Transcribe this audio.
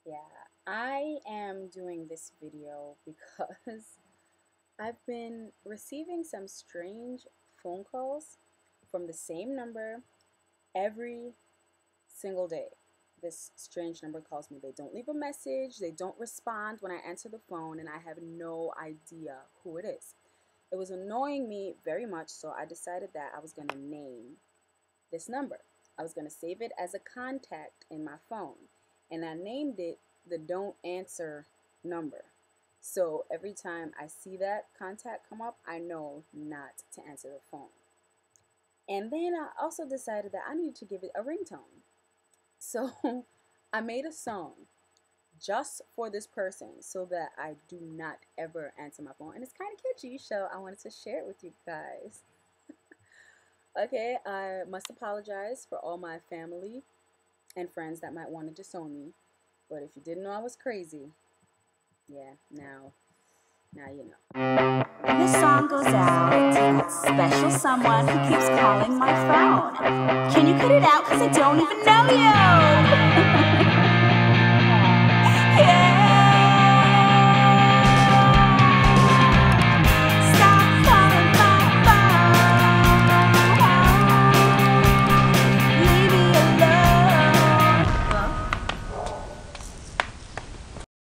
Yeah, I am doing this video because I've been receiving some strange phone calls from the same number every single day. This strange number calls me. They don't leave a message, they don't respond when I answer the phone, and I have no idea who it is. It was annoying me very much, so I decided that I was going to name this number. I was going to save it as a contact in my phone, and I named it the don't answer number. So every time I see that contact come up, I know not to answer the phone. And then I also decided that I needed to give it a ringtone. So I made a song just for this person so that I do not ever answer my phone. And it's kind of catchy, so I wanted to share it with you guys. Okay, I must apologize for all my family and friends that might want to disown me. But if you didn't know I was crazy, yeah, now you know. This song goes out to that special someone who keeps calling my phone. Can you cut it out? Because I don't even know you.